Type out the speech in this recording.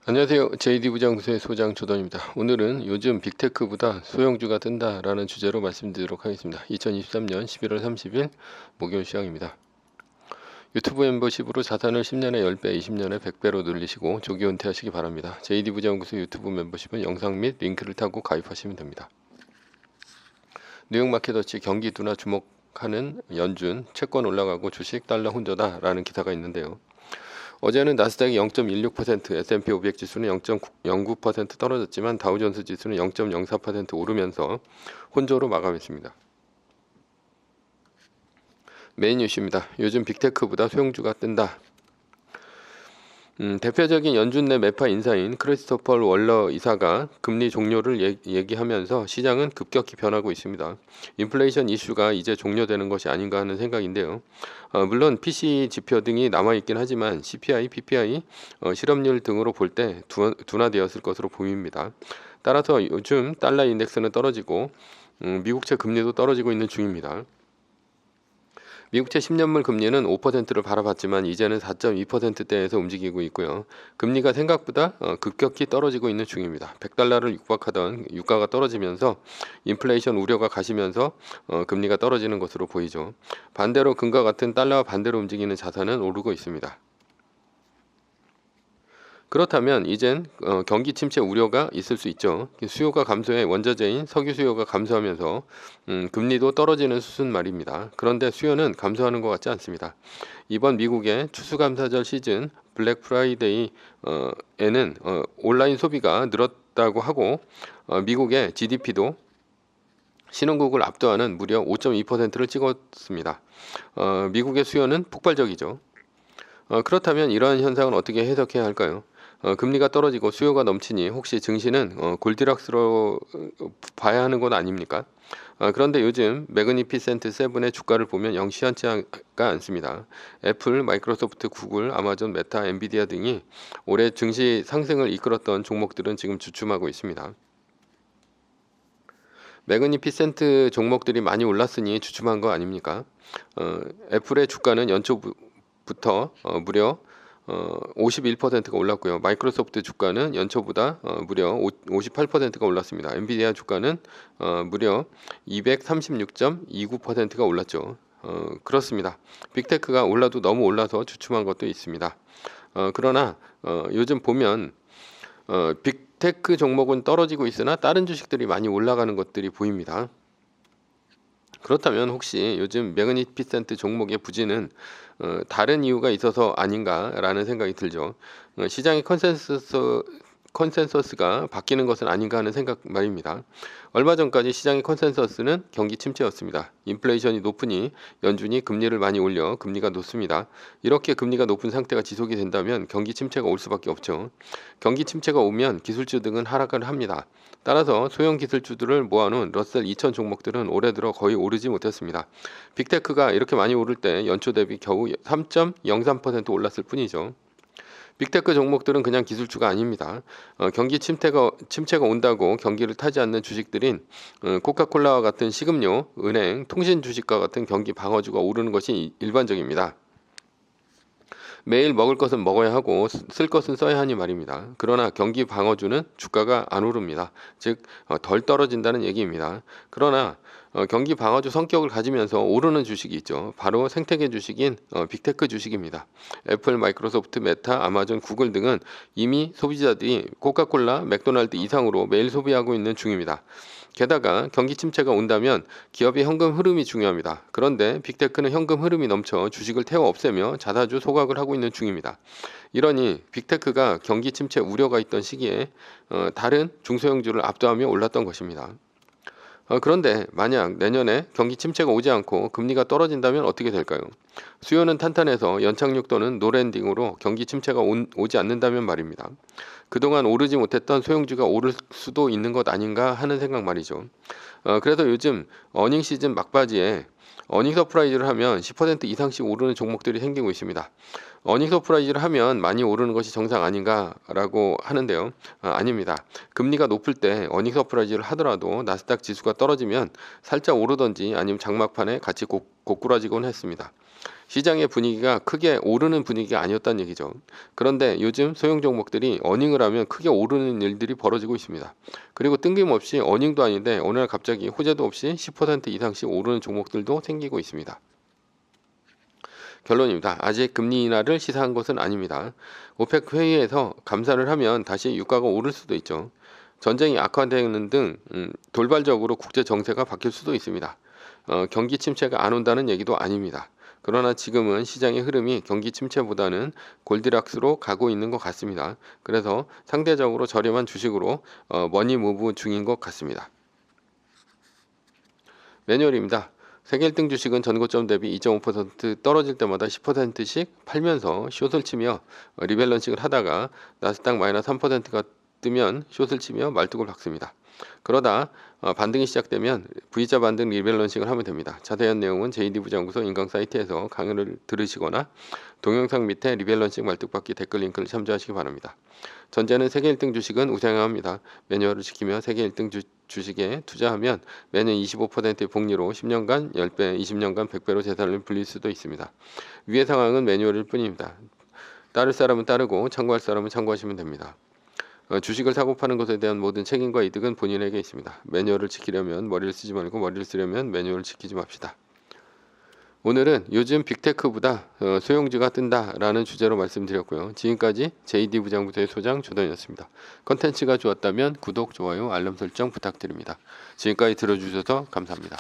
안녕하세요. JD부장구소의 소장 조던입니다. 오늘은 요즘 빅테크보다 소형주가 뜬다라는 주제로 말씀드리도록 하겠습니다. 2023년 11월 30일 목요일 시황입니다. 유튜브 멤버십으로 자산을 10년에 10배, 20년에 100배로 늘리시고 조기 은퇴하시기 바랍니다. JD부장구소 유튜브 멤버십은 영상 및 링크를 타고 가입하시면 됩니다. 뉴욕 마켓워치 경기 둔화 주목하는 연준, 채권 올라가고 주식 달러 혼조다라는 기사가 있는데요. 어제는 나스닥이 0.16%, S&P 500 지수는 0.09% 떨어졌지만 다우존스 지수는 0.04% 오르면서 혼조로 마감했습니다. 메인 뉴스입니다. 요즘 빅테크보다 소형주가 뜬다. 대표적인 연준 내 매파 인사인 크리스토퍼 월러 이사가 금리 종료를 얘기하면서 시장은 급격히 변하고 있습니다. 인플레이션 이슈가 이제 종료되는 것이 아닌가 하는 생각인데요. 물론 PC 지표 등이 남아있긴 하지만 CPI, PPI, 실업률 등으로 볼 때 둔화되었을 것으로 보입니다. 따라서 요즘 달러 인덱스는 떨어지고 미국채 금리도 떨어지고 있는 중입니다. 미국채 10년물 금리는 5%를 바라봤지만 이제는 4.2%대에서 움직이고 있고요. 금리가 생각보다 급격히 떨어지고 있는 중입니다. 100달러를 육박하던 유가가 떨어지면서 인플레이션 우려가 가시면서 금리가 떨어지는 것으로 보이죠. 반대로 금과 같은 달러와 반대로 움직이는 자산은 오르고 있습니다. 그렇다면 이젠 경기 침체 우려가 있을 수 있죠. 수요가 감소해 원자재인 석유 수요가 감소하면서 금리도 떨어지는 수순 말입니다. 그런데 수요는 감소하는 것 같지 않습니다. 이번 미국의 추수감사절 시즌 블랙 프라이데이에는 온라인 소비가 늘었다고 하고 미국의 GDP도 신흥국을 압도하는 무려 5.2%를 찍었습니다. 미국의 수요는 폭발적이죠. 그렇다면 이러한 현상은 어떻게 해석해야 할까요? 금리가 떨어지고 수요가 넘치니 혹시 증시는 골디락스로 봐야 하는 건 아닙니까? 그런데 요즘 매그니피센트 세븐의 주가를 보면 영 시원치가 않습니다. 애플, 마이크로소프트, 구글, 아마존, 메타, 엔비디아 등이 올해 증시 상승을 이끌었던 종목들은 지금 주춤하고 있습니다. 매그니피센트 종목들이 많이 올랐으니 주춤한 거 아닙니까? 애플의 주가는 연초부터 무려 51%가 올랐고요. 마이크로소프트 주가는 연초보다 무려 58%가 올랐습니다. 엔비디아 주가는 무려 236.29%가 올랐죠. 그렇습니다. 빅테크가 올라도 너무 올라서 주춤한 것도 있습니다. 그러나 요즘 보면 빅테크 종목은 떨어지고 있으나 다른 주식들이 많이 올라가는 것들이 보입니다. 그렇다면 혹시 요즘 매그니피센트 종목의 부진은 다른 이유가 있어서 아닌가라는 생각이 들죠. 시장의 컨센서스가 바뀌는 것은 아닌가 하는 생각 말입니다. 얼마 전까지 시장의 컨센서스는 경기 침체였습니다. 인플레이션이 높으니 연준이 금리를 많이 올려 금리가 높습니다. 이렇게 금리가 높은 상태가 지속이 된다면 경기 침체가 올 수밖에 없죠. 경기 침체가 오면 기술주 등은 하락을 합니다. 따라서 소형 기술주들을 모아놓은 러셀 2000 종목들은 올해 들어 거의 오르지 못했습니다. 빅테크가 이렇게 많이 오를 때 연초 대비 겨우 3.03% 올랐을 뿐이죠. 빅테크 종목들은 그냥 기술주가 아닙니다. 경기 침체가 온다고 경기를 타지 않는 주식들인 코카콜라와 같은 식음료, 은행, 통신 주식과 같은 경기 방어주가 오르는 것이 일반적입니다. 매일 먹을 것은 먹어야 하고 쓸 것은 써야 하니 말입니다. 그러나 경기 방어주는 주가가 안 오릅니다. 즉 덜 떨어진다는 얘기입니다. 그러나 경기 방어주 성격을 가지면서 오르는 주식이 있죠. 바로 생태계 주식인 빅테크 주식입니다. 애플, 마이크로소프트, 메타, 아마존, 구글 등은 이미 소비자들이 코카콜라, 맥도날드 이상으로 매일 소비하고 있는 중입니다. 게다가 경기 침체가 온다면 기업의 현금 흐름이 중요합니다. 그런데 빅테크는 현금 흐름이 넘쳐 주식을 태워 없애며 자사주 소각을 하고 있는 중입니다. 이러니 빅테크가 경기 침체 우려가 있던 시기에 다른 중소형주를 압도하며 올랐던 것입니다. 그런데 만약 내년에 경기 침체가 오지 않고 금리가 떨어진다면 어떻게 될까요? 수요는 탄탄해서 연착륙 또는 노랜딩으로 경기 침체가 오지 않는다면 말입니다. 그동안 오르지 못했던 소형주가 오를 수도 있는 것 아닌가 하는 생각 말이죠. 그래서 요즘 어닝 시즌 막바지에 어닝 서프라이즈를 하면 10% 이상씩 오르는 종목들이 생기고 있습니다. 어닝 서프라이즈를 하면 많이 오르는 것이 정상 아닌가라고 하는데요. 아닙니다. 금리가 높을 때 어닝 서프라이즈를 하더라도 나스닥 지수가 떨어지면 살짝 오르던지 아니면 장막판에 같이 고꾸라지곤 했습니다. 시장의 분위기가 크게 오르는 분위기가 아니었다는 얘기죠. 그런데 요즘 소형 종목들이 어닝을 하면 크게 오르는 일들이 벌어지고 있습니다. 그리고 뜬금없이 어닝도 아닌데 어느 날 갑자기 호재도 없이 10% 이상씩 오르는 종목들도 생기고 있습니다. 결론입니다. 아직 금리 인하를 시사한 것은 아닙니다. 오펙 회의에서 감산을 하면 다시 유가가 오를 수도 있죠. 전쟁이 악화되는 등 돌발적으로 국제 정세가 바뀔 수도 있습니다. 경기 침체가 안 온다는 얘기도 아닙니다. 그러나 지금은 시장의 흐름이 경기 침체보다는 골디락스로 가고 있는 것 같습니다. 그래서 상대적으로 저렴한 주식으로 머니 무브 중인 것 같습니다. 매뉴얼입니다. 세계 1등 주식은 전고점 대비 2.5% 떨어질 때마다 10%씩 팔면서 숏을 치며 리밸런싱을 하다가 나스닥 마이너스 3%가 뜨면 숏을 치며 말뚝을 박습니다. 그러다 반등이 시작되면 V자 반등 리밸런싱을 하면 됩니다. 자세한 내용은 JD 부장구소 인강 사이트에서 강의를 들으시거나 동영상 밑에 리밸런싱 말뚝박기 댓글 링크를 참조하시기 바랍니다. 전제는 세계 1등 주식은 우상향합니다. 매뉴얼을 지키며 세계 1등 주식에 투자하면 매년 25%의 복리로 10년간 10배, 20년간 100배로 재산을 불릴 수도 있습니다. 위의 상황은 매뉴얼일 뿐입니다. 따를 사람은 따르고 참고할 사람은 참고하시면 됩니다. 주식을 사고 파는 것에 대한 모든 책임과 이득은 본인에게 있습니다. 매뉴얼을 지키려면 머리를 쓰지 말고 머리를 쓰려면 매뉴얼을 지키지 맙시다. 오늘은 요즘 빅테크보다 소형주가 뜬다라는 주제로 말씀드렸고요. 지금까지 JD 부장부서의 소장 조던이었습니다. 컨텐츠가 좋았다면 구독, 좋아요, 알람 설정 부탁드립니다. 지금까지 들어주셔서 감사합니다.